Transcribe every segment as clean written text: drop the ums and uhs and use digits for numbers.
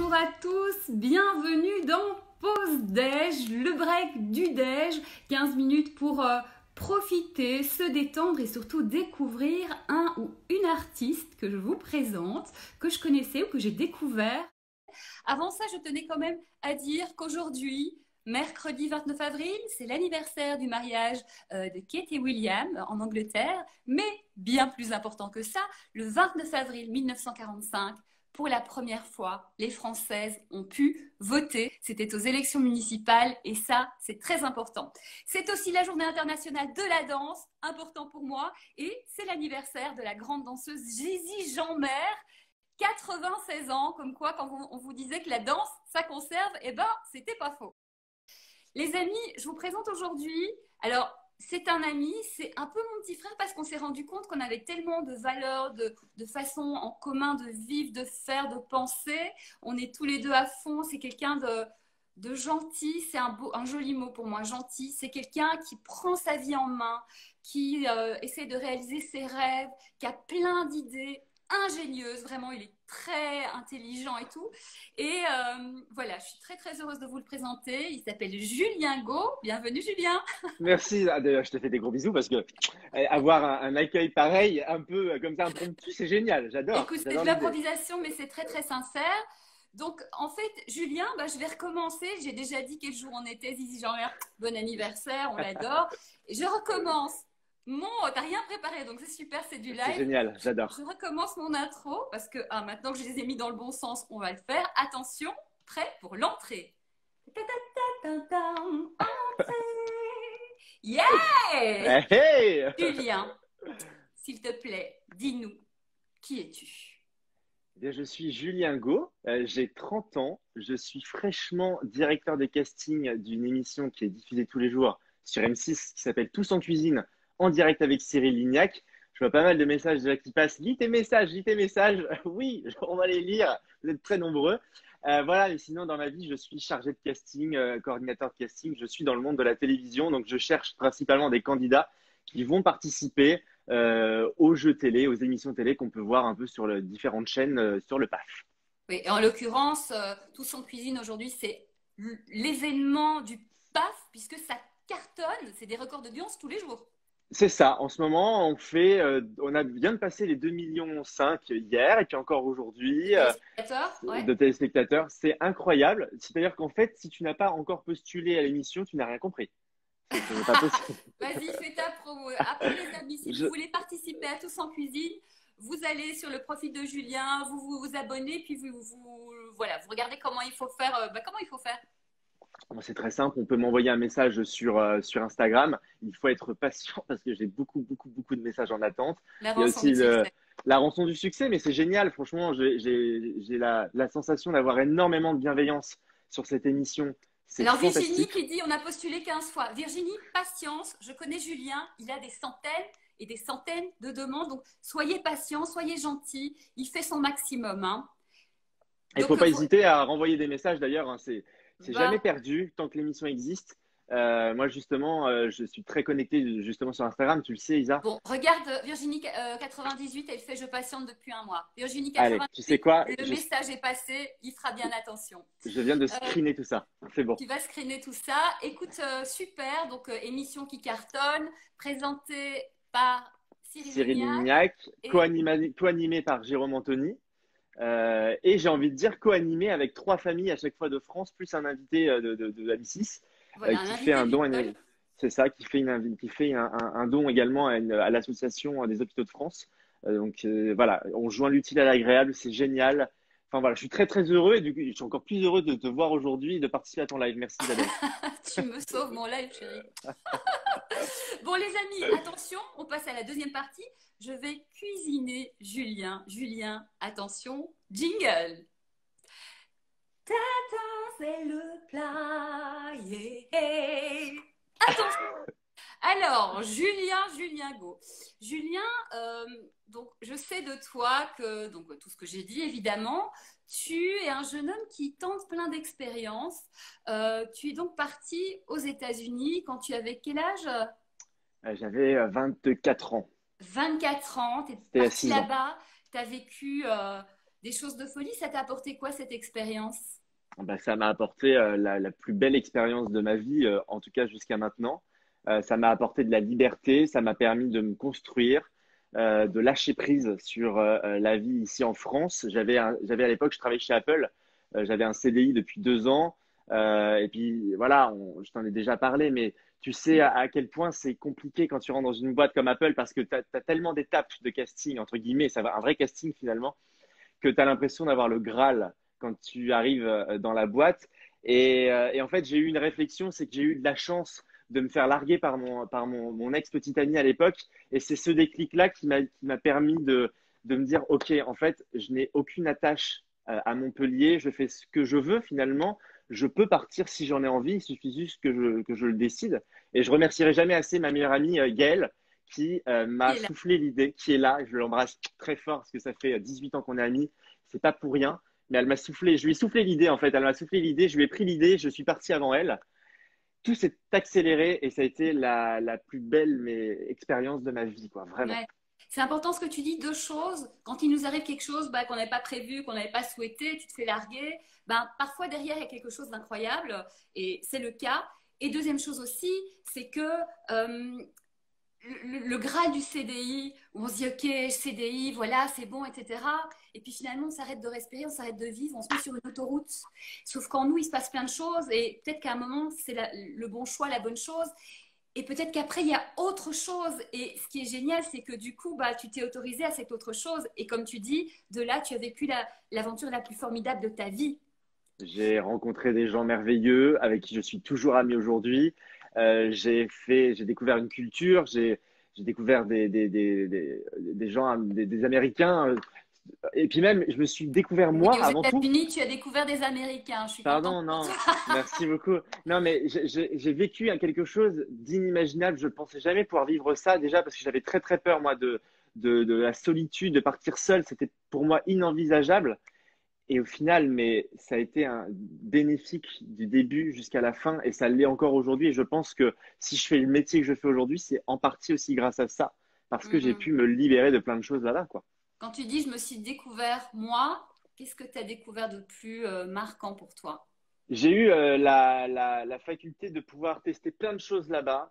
Bonjour à tous, bienvenue dans Pause Déj, le break du Déj, 15 minutes pour profiter, se détendre et surtout découvrir un ou une artiste que je vous présente, que je connaissais ou que j'ai découvert. Avant ça, je tenais quand même à dire qu'aujourd'hui, mercredi 29 avril, c'est l'anniversaire du mariage de Kate et William en Angleterre, mais bien plus important que ça, le 29 avril 1945, pour la première fois, les Françaises ont pu voter. C'était aux élections municipales et ça, c'est très important. C'est aussi la journée internationale de la danse, important pour moi, et c'est l'anniversaire de la grande danseuse Gigi Jeanmaire, 96 ans, comme quoi quand on vous disait que la danse, ça conserve, eh ben, c'était pas faux. Les amis, je vous présente aujourd'hui, alors c'est un ami, c'est un peu mon petit frère parce qu'on s'est rendu compte qu'on avait tellement de valeurs, de façons en commun de vivre, de faire, de penser. On est tous les deux à fond, c'est quelqu'un de gentil, c'est un joli mot pour moi, gentil. C'est quelqu'un qui prend sa vie en main, qui essaie de réaliser ses rêves, qui a plein d'idées ingénieuse, vraiment, il est très intelligent et tout. Et voilà, je suis très très heureuse de vous le présenter. Il s'appelle Julien Gault. Bienvenue Julien. Merci. D'ailleurs, je te fais des gros bisous parce que avoir un accueil pareil, un peu comme ça impromptu, c'est génial. J'adore. Écoute, c'est de J'adore l'idée. l'improvisation, mais c'est très très sincère. Donc, en fait, Julien, je vais recommencer. J'ai déjà dit quel jour on était. Zizi Jean-Pierre, bon anniversaire, on l'adore. Et je recommence. T'as rien préparé, donc c'est super, c'est du live. C'est génial, j'adore. Je recommence mon intro parce que maintenant que je les ai mis dans le bon sens, on va le faire. Attention, prêt pour l'entrée. Entrée. Yeah! Hey, hey. Julien, s'il te plaît, dis-nous, qui es-tu? Eh bien, je suis Julien Gault, j'ai 30 ans, je suis fraîchement directeur de casting d'une émission qui est diffusée tous les jours sur M6 qui s'appelle Tous en cuisine, en direct avec Cyril Lignac. Je vois pas mal de messages déjà qui passent. Lis tes messages, lis tes messages. Oui, on va les lire. Vous êtes très nombreux. Voilà, et sinon, dans ma vie, je suis chargé de casting, coordinateur de casting. Je suis dans le monde de la télévision, donc je cherche principalement des candidats qui vont participer aux jeux télé, aux émissions télé qu'on peut voir un peu sur les différentes chaînes sur le PAF. Oui, et en l'occurrence, Tous en cuisine aujourd'hui, c'est l'événement du PAF, puisque ça cartonne. C'est des records d'audience tous les jours. C'est ça. En ce moment, on vient de passer les 2,5 millions hier et puis encore aujourd'hui Ouais. de téléspectateurs. C'est incroyable. C'est-à-dire qu'en fait, si tu n'as pas encore postulé à l'émission, tu n'as rien compris. Ce n'est pas possible. Vas-y, fais ta promo. Après, les amis, si vous voulez participer à Tous en cuisine, vous allez sur le profil de Julien, vous abonnez, puis voilà, vous regardez comment il faut faire. Comment il faut faire? C'est très simple. On peut m'envoyer un message sur Instagram. Il faut être patient parce que j'ai beaucoup, beaucoup, beaucoup de messages en attente. La Il y a rançon aussi du succès. la rançon du succès, mais c'est génial. Franchement, j'ai la sensation d'avoir énormément de bienveillance sur cette émission. C'est Alors Virginie fantastique. qui dit on a postulé 15 fois. Virginie, patience, je connais Julien, il a des centaines et des centaines de demandes, donc soyez patient, soyez gentil, il fait son maximum. Hein. Il ne Donc, faut pas hésiter à renvoyer des messages d'ailleurs. Hein, c'est jamais va. perdu tant que l'émission existe. Moi, justement, je suis très connecté justement sur Instagram. Tu le sais, Isa. Bon, regarde Virginie 98, elle fait je patiente depuis un mois. Virginie Allez, tu sais 98, quoi? le message est passé, il fera bien attention. Je viens de screener tout ça. C'est bon. Tu vas screener tout ça. Écoute, super, donc émission qui cartonne, présentée par Cyril Cyril Lignac. Lignac, co-animé par Jérôme Anthony. Et j'ai envie de dire co-animé avec 3 familles à chaque fois de France, plus un invité de la M6 Voilà, qui fait un don. C'est ça, qui fait un don également à l'association des hôpitaux de France. Donc voilà, on joint l'utile à l'agréable, c'est génial. Enfin voilà, je suis très très heureux et du coup, je suis encore plus heureux de te voir aujourd'hui et de participer à ton live. Merci Isabelle. Tu me sauves mon live, chérie. Bon, les amis, attention, on passe à la deuxième partie. Je vais cuisiner Julien. Julien, attention, jingle. Tata, c'est le plat. Yeah. Attention. Alors, Julien Gault. Julien, donc, je sais de toi que, donc, tout ce que j'ai dit, évidemment, tu es un jeune homme qui tente plein d'expériences. Tu es donc parti aux États-Unis quand tu avais quel âge? J'avais 24 ans. 24 ans, tu es C'était il y a parti 6 ans. là-bas, tu as vécu des choses de folie. Ça t'a apporté quoi cette expérience? Bah, ça m'a apporté la plus belle expérience de ma vie, en tout cas jusqu'à maintenant. Ça m'a apporté de la liberté, ça m'a permis de me construire, de lâcher prise sur la vie ici en France. J'avais à l'époque, je travaillais chez Apple, j'avais un CDI depuis 2 ans. Et puis voilà, je t'en ai déjà parlé, mais tu sais à quel point c'est compliqué quand tu rentres dans une boîte comme Apple parce que tu as tellement d'étapes de casting, entre guillemets, ça va, un vrai casting finalement que tu as l'impression d'avoir le Graal quand tu arrives dans la boîte. Et en fait, j'ai eu une réflexion, c'est que j'ai eu de la chance de me faire larguer par mon ex-petite amie à l'époque. Et c'est ce déclic-là qui m'a permis de me dire, OK, en fait, je n'ai aucune attache à Montpellier, je fais ce que je veux finalement. Je peux partir si j'en ai envie, il suffit juste que je le décide. Et je remercierai jamais assez ma meilleure amie Gaëlle qui Qui m'a est là. soufflé l'idée, qui est là. Je l'embrasse très fort parce que ça fait 18 ans qu'on est amis. C'est pas pour rien. Mais elle m'a soufflé, je lui ai soufflé l'idée en fait. Elle m'a soufflé l'idée, je lui ai pris l'idée, je suis parti avant elle. Tout s'est accéléré et ça a été la plus belle expérience de ma vie, quoi, vraiment. Ouais. C'est important ce que tu dis, deux choses. Quand il nous arrive quelque chose bah, qu'on n'avait pas prévu, qu'on n'avait pas souhaité, tu te fais larguer, ben, parfois derrière il y a quelque chose d'incroyable et c'est le cas. Et deuxième chose aussi, c'est que le grade du CDI, où on se dit ok, CDI, voilà, c'est bon, etc. Et puis finalement, on s'arrête de respirer, on s'arrête de vivre, on se met sur une autoroute. Sauf qu'en nous, il se passe plein de choses et peut-être qu'à un moment, c'est le bon choix, la bonne chose. Et peut-être qu'après, il y a autre chose. Et ce qui est génial, c'est que du coup, bah, tu t'es autorisé à cette autre chose. Et comme tu dis, de là, tu as vécu l'aventure la plus formidable de ta vie. J'ai rencontré des gens merveilleux avec qui je suis toujours ami aujourd'hui. J'ai découvert une culture, j'ai découvert des gens, des Américains. Et puis même, je me suis découvert Oui, moi aux avant tout. États-Unis, tu as découvert des Américains. Je suis contente Pardon, pour non, toi. merci beaucoup. Non, mais j'ai vécu quelque chose d'inimaginable. Je ne pensais jamais pouvoir vivre ça, déjà parce que j'avais très très peur, moi, de la solitude, de partir seul. C'était pour moi inenvisageable. Et au final, mais ça a été un bénéfique du début jusqu'à la fin, et ça l'est encore aujourd'hui. Et je pense que si je fais le métier que je fais aujourd'hui, c'est en partie aussi grâce à ça, parce que j'ai Mhm. pu me libérer de plein de choses là-bas, quoi. Quand tu dis je me suis découvert moi, qu'est-ce que tu as découvert de plus marquant pour toi? J'ai eu la faculté de pouvoir tester plein de choses là-bas.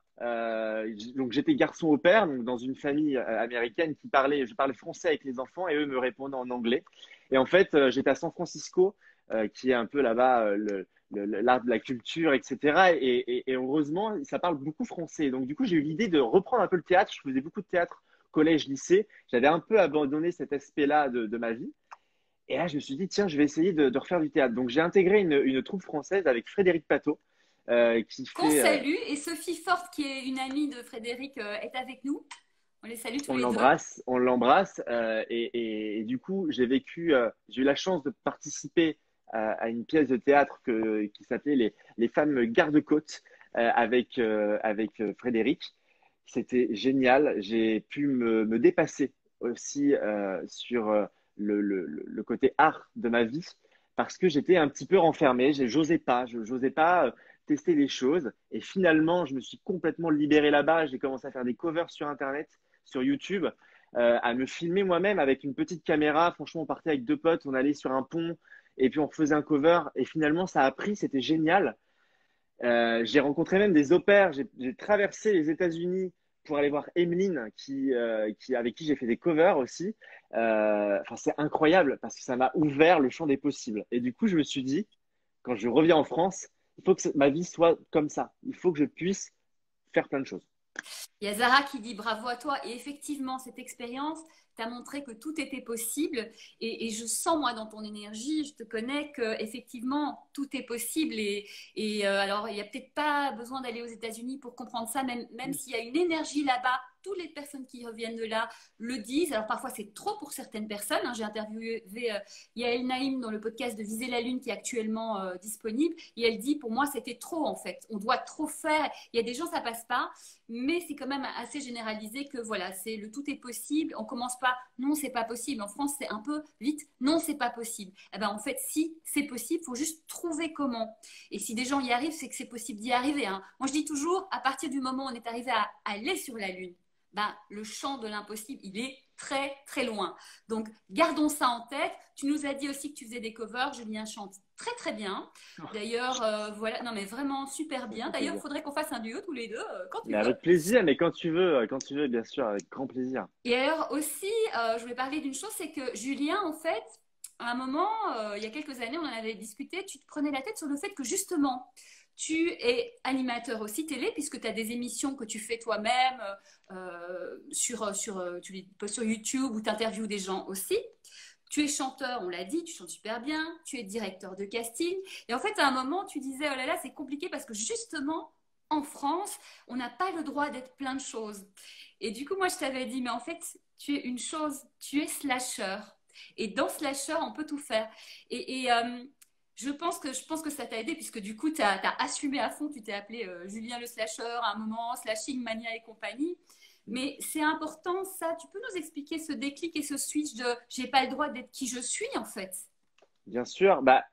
Donc j'étais garçon au père, donc dans une famille américaine je parlais français avec les enfants et eux me répondaient en anglais. Et en fait, j'étais à San Francisco, qui est un peu là-bas l'art de la culture, etc. Et heureusement, ça parle beaucoup français. Donc du coup, j'ai eu l'idée de reprendre un peu le théâtre. Je faisais beaucoup de théâtre collège, lycée. J'avais un peu abandonné cet aspect-là de ma vie. Et là, je me suis dit, tiens, je vais essayer de refaire du théâtre. Donc, j'ai intégré une troupe française avec Frédéric Pateau, qui Qu'on fait, salue et Sophie Forte, qui est une amie de Frédéric, est avec nous. On les salue tous on les deux. l'embrasse, on l'embrasse. Et du coup, j'ai eu la chance de participer à une pièce de théâtre qui s'appelait Les femmes garde-côtes avec Frédéric. C'était génial. J'ai pu me dépasser aussi sur le côté art de ma vie parce que j'étais un petit peu renfermé. Je n'osais pas tester les choses. Et finalement, je me suis complètement libéré là-bas. J'ai commencé à faire des covers sur Internet, sur YouTube, à me filmer moi-même avec une petite caméra. Franchement, on partait avec deux potes, on allait sur un pont et puis on faisait un cover. Et finalement, ça a pris, c'était génial. J'ai rencontré même des opères. J'ai traversé les États-Unis pour aller voir Emeline, avec qui j'ai fait des covers aussi. Enfin, c'est incroyable parce que ça m'a ouvert le champ des possibles. Et du coup, je me suis dit, quand je reviens en France, il faut que ma vie soit comme ça. Il faut que je puisse faire plein de choses. Il y a Zara qui dit bravo à toi. Et effectivement, cette expérience t'a montré que tout était possible. Et je sens, moi, dans ton énergie, je te connais, que effectivement tout est possible. Alors, il n'y a peut-être pas besoin d'aller aux États-Unis pour comprendre ça, même s'il y a une énergie là-bas. Toutes les personnes qui reviennent de là le disent. Alors, parfois, c'est trop pour certaines personnes. Hein. J'ai interviewé Yael Naïm dans le podcast de Viser la Lune qui est actuellement disponible. Et elle dit, pour moi, c'était trop, en fait. On doit trop faire. Il y a des gens, ça passe pas. Mais c'est quand même assez généralisé que voilà, c'est le tout est possible. On commence pas, non, c'est pas possible. En France, c'est un peu vite, non, c'est pas possible. Eh ben, en fait, si c'est possible, il faut juste trouver comment. Et si des gens y arrivent, c'est que c'est possible d'y arriver. Hein. Moi, je dis toujours, à partir du moment où on est arrivé à aller sur la Lune, ben, le champ de l'impossible, il est très, très loin. Donc, gardons ça en tête. Tu nous as dit aussi que tu faisais des covers. Julien chante très, très bien. D'ailleurs, voilà, non, mais vraiment super bien. D'ailleurs, il faudrait qu'on fasse un duo tous les deux quand tu Mais veux. avec plaisir, mais quand tu veux, bien sûr, avec grand plaisir. Et alors aussi, je voulais parler d'une chose, c'est que Julien, en fait, à un moment, il y a quelques années, on en avait discuté, tu te prenais la tête sur le fait que justement, tu es animateur aussi télé, puisque tu as des émissions que tu fais toi-même tu les postes sur YouTube ou tu interviews des gens aussi. Tu es chanteur, on l'a dit, tu chantes super bien, tu es directeur de casting. Et en fait, à un moment, tu disais, oh là là, c'est compliqué parce que justement, en France, on n'a pas le droit d'être plein de choses. Et du coup, moi, je t'avais dit, mais en fait, tu es une chose, tu es slasher. Et dans slasher, on peut tout faire. Et je pense que ça t'a aidé, puisque du coup, tu as assumé à fond, tu t'es appelé Julien le slasher à un moment, Slashing Mania et compagnie. Mais c'est important, ça. Tu peux nous expliquer ce déclic et ce switch de j'ai pas le droit d'être qui je suis, en fait. Bien sûr, bah,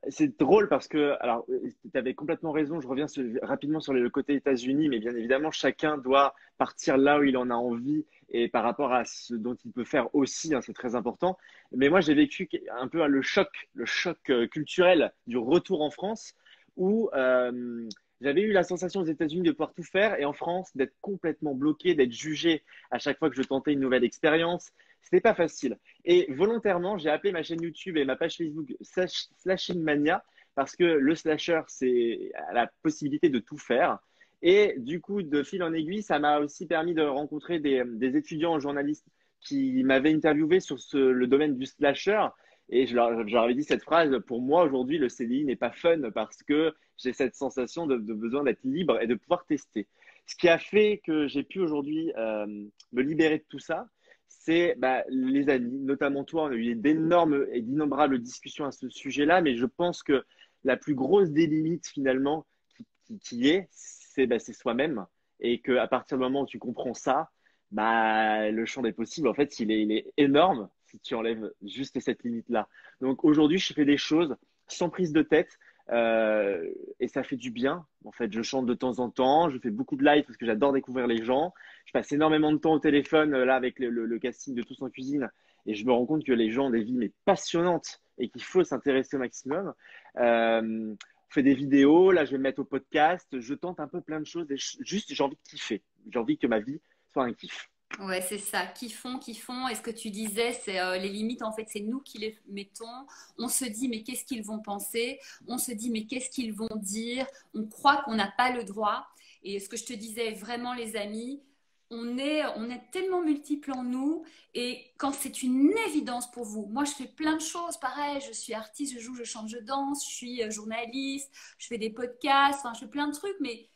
c'est drôle parce que, alors, tu avais complètement raison. Je reviens rapidement sur le côté États-Unis, mais bien évidemment, chacun doit partir là où il en a envie et par rapport à ce dont il peut faire aussi, hein, c'est très important. Mais moi, j'ai vécu un peu le choc culturel du retour en France où j'avais eu la sensation aux États-Unis de pouvoir tout faire et en France d'être complètement bloqué, d'être jugé à chaque fois que je tentais une nouvelle expérience. C'était pas facile. Et volontairement, j'ai appelé ma chaîne YouTube et ma page Facebook Slashing Mania parce que le slasher, c'est la possibilité de tout faire. Et du coup, de fil en aiguille, ça m'a aussi permis de rencontrer des étudiants en journalisme qui m'avaient interviewé sur le domaine du slasher. Et je leur avais dit cette phrase, pour moi aujourd'hui, le CDI n'est pas fun parce que j'ai cette sensation de besoin d'être libre et de pouvoir tester. Ce qui a fait que j'ai pu aujourd'hui me libérer de tout ça, c'est bah, les amis, notamment toi. On a eu d'énormes et d'innombrables discussions à ce sujet-là, mais je pense que la plus grosse des limites finalement c'est bah, c'est soi-même. Et qu'à partir du moment où tu comprends ça, bah, le champ des possibles, en fait, il est énorme si tu enlèves juste cette limite-là. Donc aujourd'hui, je fais des choses sans prise de tête et ça fait du bien. En fait, je chante de temps en temps, je fais beaucoup de live parce que j'adore découvrir les gens. Je passe énormément de temps au téléphone là avec le casting de Tous en cuisine et je me rends compte que les gens ont des vies mais passionnantes et qu'il faut s'intéresser au maximum. On fait des vidéos, là je vais me mettre au podcast, je tente un peu plein de choses et juste j'ai envie de kiffer. J'ai envie que ma vie soit un kiff. Ouais, c'est ça, kiffons, kiffons. Et ce que tu disais, c'est les limites, en fait, c'est nous qui les mettons. On se dit, mais qu'est-ce qu'ils vont penser? On se dit, mais qu'est-ce qu'ils vont dire? On croit qu'on n'a pas le droit. Et ce que je te disais, vraiment, les amis, on est tellement multiples en nous. Et quand c'est une évidence pour vous, moi, je fais plein de choses, pareil, je suis artiste, je joue, je chante, je danse, je suis journaliste, je fais des podcasts, enfin, je fais plein de trucs, mais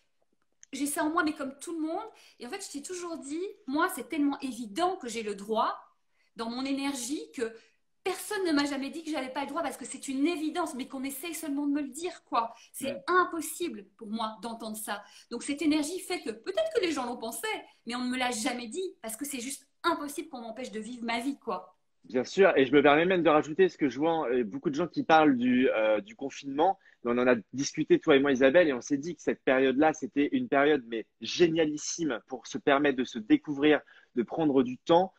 j'ai ça en moi, mais comme tout le monde. Et en fait, je t'ai toujours dit, moi, c'est tellement évident que j'ai le droit dans mon énergie que personne ne m'a jamais dit que j'avais pas le droit parce que c'est une évidence, mais qu'on essaye seulement de me le dire, quoi. Mm. C'est impossible pour moi d'entendre ça. Donc cette énergie fait que peut-être que les gens l'ont pensé, mais on ne me l'a jamais dit parce que c'est juste impossible qu'on m'empêche de vivre ma vie, quoi. Bien sûr, et je me permets même de rajouter ce que je vois, beaucoup de gens qui parlent du confinement. Mais on en a discuté, toi et moi, Isabelle, et on s'est dit que cette période-là, c'était une période mais génialissime pour se permettre de se découvrir, de prendre du temps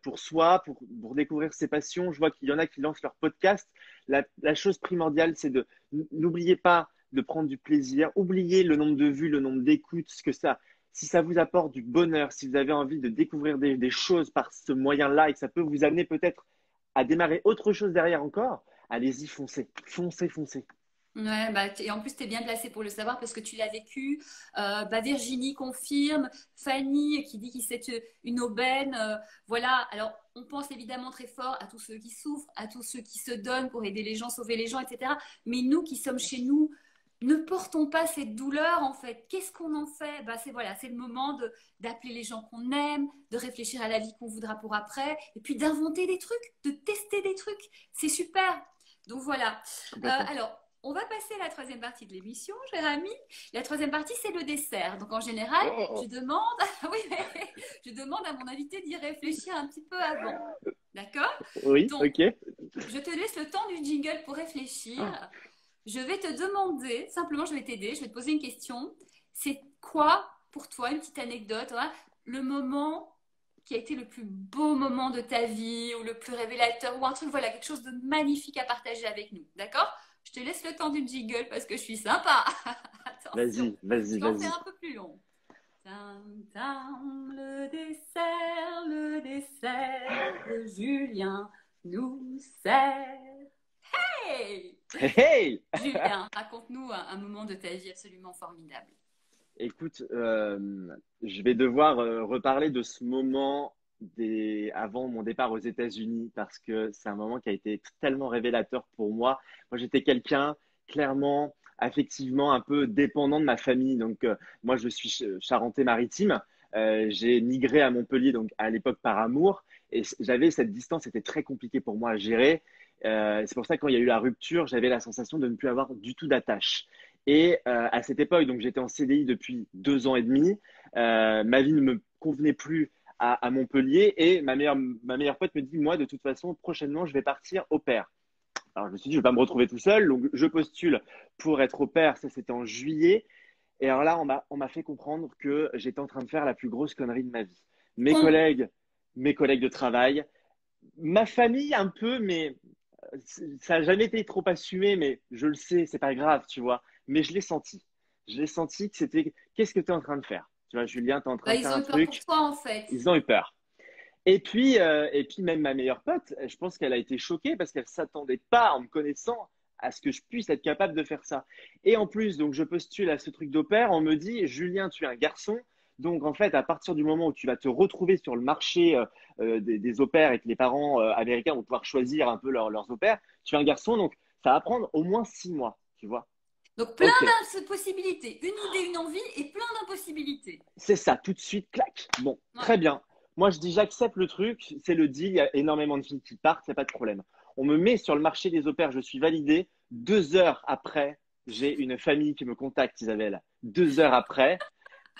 pour soi, pour découvrir ses passions. Je vois qu'il y en a qui lancent leur podcast. La chose primordiale, c'est de n'oubliez pas de prendre du plaisir, oubliez le nombre de vues, le nombre d'écoutes, ce que ça, si ça vous apporte du bonheur, si vous avez envie de découvrir des choses par ce moyen-là et que ça peut vous amener peut-être à démarrer autre chose derrière encore, allez-y, foncez, foncez, foncez. Ouais, bah, et en plus, tu es bien placée pour le savoir parce que tu l'as vécu. Bah, Virginie confirme, Fanny qui dit qu'il c'est une aubaine. Voilà, alors on pense évidemment très fort à tous ceux qui souffrent, à tous ceux qui se donnent pour aider les gens, sauver les gens, etc. Mais nous qui sommes chez nous, ne portons pas cette douleur en fait. Qu'est-ce qu'on en fait? Bah, c'est voilà, c'est le moment d'appeler les gens qu'on aime, de réfléchir à la vie qu'on voudra pour après, et puis d'inventer des trucs, de tester des trucs. C'est super. Donc voilà. Complètement. Alors, on va passer à la troisième partie de l'émission, cher ami. La troisième partie, c'est le dessert. Donc, en général, Oh, oh, je demande, oui, mais je demande à mon invité d'y réfléchir un petit peu avant. D'accord? oh. Oui, Donc, ok. je te laisse le temps du jingle pour réfléchir. Ah, Je vais te demander, simplement, je vais t'aider, je vais te poser une question. C'est quoi, pour toi, une petite anecdote, voilà, le moment qui a été le plus beau moment de ta vie ou le plus révélateur ou un truc, voilà, quelque chose de magnifique à partager avec nous. D'accord? Je te laisse le temps du jingle parce que je suis sympa. Attention, Vas-y, vas-y, je vais en faire vas-y. un peu plus long. Tam, tam, le dessert que Julien nous sert. Hey! Hey, hey! Julien, raconte-nous un moment de ta vie absolument formidable. Écoute, je vais devoir reparler de ce moment avant mon départ aux États-Unis parce que c'est un moment qui a été tellement révélateur pour moi. Moi, j'étais quelqu'un, clairement, affectivement, un peu dépendant de ma famille. Donc, moi, je suis charentais-maritime. J'ai migré à Montpellier, donc à l'époque par amour. Et j'avais cette distance, c'était très compliqué pour moi à gérer. C'est pour ça que quand il y a eu la rupture, j'avais la sensation de ne plus avoir du tout d'attache. Et à cette époque, donc j'étais en CDI depuis 2 ans et demi. Ma vie ne me convenait plus à Montpellier et ma meilleure pote me dit, moi, de toute façon, prochainement, je vais partir au pair. Alors je me suis dit, je vais pas me retrouver tout seul, donc je postule pour être au pair. Ça, c'était en juillet. Et alors là, on m'a fait comprendre que j'étais en train de faire la plus grosse connerie de ma vie. Mes Con. collègues, mes collègues de travail, ma famille un peu, mais ça n'a jamais été trop assumé, mais je le sais, c'est pas grave, tu vois. Mais je l'ai senti. Je l'ai senti que c'était, qu'est-ce que tu es en train de faire? Tu vois, Julien, tu es en train Bah, de faire ils ont un eu peur pour truc. toi en fait. Ils ont eu peur. Et puis même ma meilleure pote, je pense qu'elle a été choquée parce qu'elle s'attendait pas, en me connaissant, à ce que je puisse être capable de faire ça. Et en plus, donc je postule à ce truc d'opère, on me dit, Julien, tu es un garçon. Donc en fait, à partir du moment où tu vas te retrouver sur le marché des opères et que les parents américains vont pouvoir choisir un peu leurs opères, tu es un garçon, donc ça va prendre au moins 6 mois, tu vois. Donc plein Ok, de possibilités. Une idée, une envie et plein d'impossibilités. c'est ça, tout de suite, clac. Bon, Ouais. très bien. Moi, je dis, j'accepte le truc, c'est le deal, il y a énormément de filles qui partent, il n'y a pas de problème. On me met sur le marché des opères, je suis validé. 2 heures après, j'ai une famille qui me contacte, Isabelle. 2 heures après,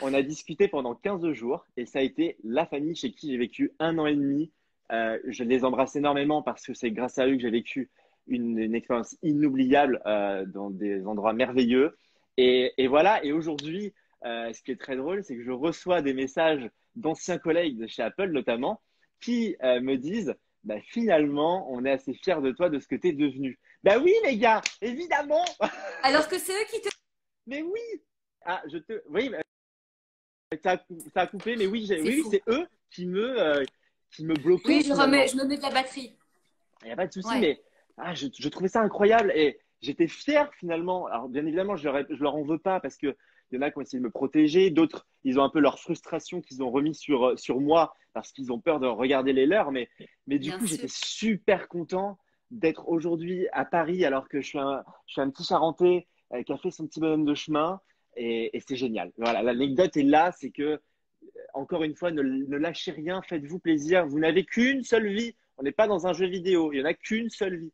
on a discuté pendant 15 jours et ça a été la famille chez qui j'ai vécu 1 an et demi. Je les embrasse énormément parce que c'est grâce à eux que j'ai vécu une expérience inoubliable dans des endroits merveilleux. Et voilà, et aujourd'hui, ce qui est très drôle, c'est que je reçois des messages d'anciens collègues de chez Apple notamment qui me disent bah, finalement, on est assez fiers de toi, de ce que tu es devenu. Bah oui, les gars, évidemment. Alors que c'est eux qui te... Mais oui. Ah, oui, ça a coupé, mais oui, C'est oui, oui, fou. c'est eux qui me bloquaient Oui, finalement. je me mets de la batterie. Il n'y a pas de souci, Ouais. mais je trouvais ça incroyable et j'étais fier finalement. Alors, bien évidemment, je leur en veux pas parce que il y en a qui ont essayé de me protéger, d'autres, ils ont un peu leur frustration qu'ils ont remis sur moi parce qu'ils ont peur de regarder les leurs. Mais du Bien coup, sûr. j'étais super content d'être aujourd'hui à Paris alors que je suis un petit Charentais qui a fait son petit bonhomme de chemin et c'est génial. Voilà, l'anecdote est là, c'est que encore une fois, ne lâchez rien, faites-vous plaisir. Vous n'avez qu'une seule vie. On n'est pas dans un jeu vidéo. Il n'y en a qu'une seule vie.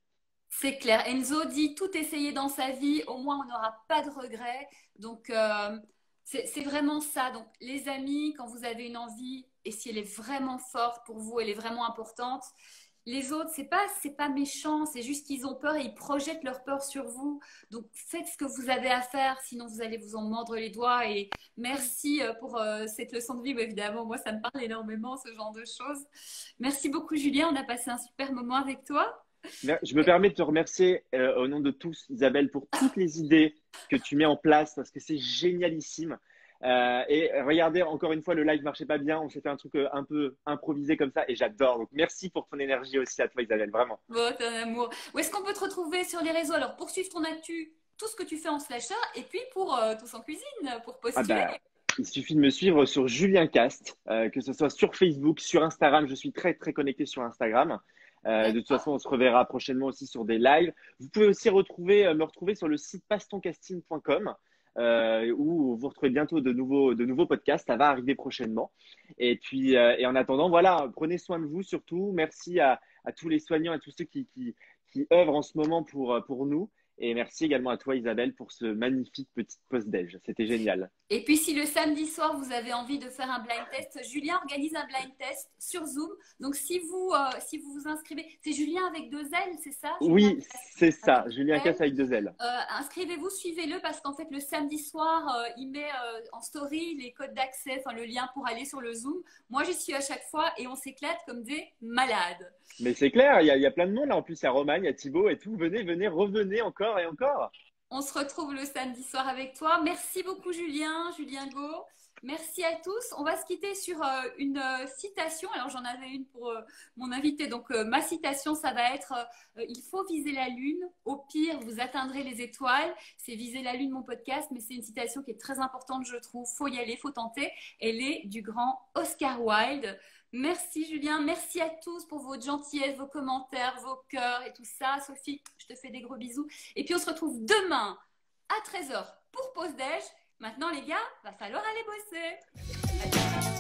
C'est clair. Enzo dit tout essayer dans sa vie, au moins on n'aura pas de regrets. Donc c'est vraiment ça. Donc les amis, quand vous avez une envie et si elle est vraiment forte pour vous, elle est vraiment importante. Les autres, c'est pas méchant, c'est juste qu'ils ont peur et ils projettent leur peur sur vous. Donc faites ce que vous avez à faire, sinon vous allez vous en mordre les doigts. Et merci pour cette leçon de vie. Évidemment, moi ça me parle énormément ce genre de choses. Merci beaucoup Julien, on a passé un super moment avec toi. Je me permets de te remercier au nom de tous, Isabelle, pour toutes les idées que tu mets en place parce que c'est génialissime. Et regardez, encore une fois, le live marchait pas bien. On s'est fait un truc un peu improvisé comme ça et j'adore. Donc merci pour ton énergie aussi à toi, Isabelle, vraiment. Bon, t'es un amour. Où est-ce qu'on peut te retrouver sur les réseaux? Alors, pour suivre ton actu, tout ce que tu fais en slasher, et puis pour Tous en cuisine, pour Ah postuler. bah, il suffit de me suivre sur Julien Cast, que ce soit sur Facebook, sur Instagram. Je suis très, très connecté sur Instagram. De toute façon, D'accord. on se reverra prochainement aussi sur des lives. Vous pouvez aussi me retrouver sur le site pastoncasting.com où vous retrouvez bientôt de nouveaux podcasts. Ça va arriver prochainement. Et puis, et en attendant, voilà, prenez soin de vous surtout. Merci à tous les soignants et tous ceux qui œuvrent en ce moment pour nous. Et merci également à toi, Isabelle, pour ce magnifique petit post-déj. C'était génial. Et puis, si le samedi soir, vous avez envie de faire un blind test, Julien organise un blind test sur Zoom. Donc, si vous vous inscrivez, c'est Julien avec 2 L, c'est ça? Julien Oui, c'est ça. avec Julien 2 L. Casse avec 2 L. Inscrivez-vous, suivez-le parce qu'en fait, le samedi soir, il met en story les codes d'accès, enfin le lien pour aller sur le Zoom. Moi, j'y suis à chaque fois et on s'éclate comme des malades. Mais c'est clair, il y a plein de monde là. En plus, il y a Romain, il y a Thibaut et tout. Venez, venez, revenez encore et encore. On se retrouve le samedi soir avec toi. Merci beaucoup, Julien Go. Merci à tous. On va se quitter sur une citation. Alors, j'en avais une pour mon invité. Donc, ma citation, ça va être il faut viser la lune. Au pire, vous atteindrez les étoiles. C'est Viser la lune, mon podcast, mais c'est une citation qui est très importante, je trouve. Faut y aller, faut tenter. Elle est du grand Oscar Wilde. Merci Julien, merci à tous pour votre gentillesse, vos commentaires, vos cœurs et tout ça. Sophie, je te fais des gros bisous. Et puis on se retrouve demain à 13h pour Pause Déj. Maintenant les gars, va falloir aller bosser.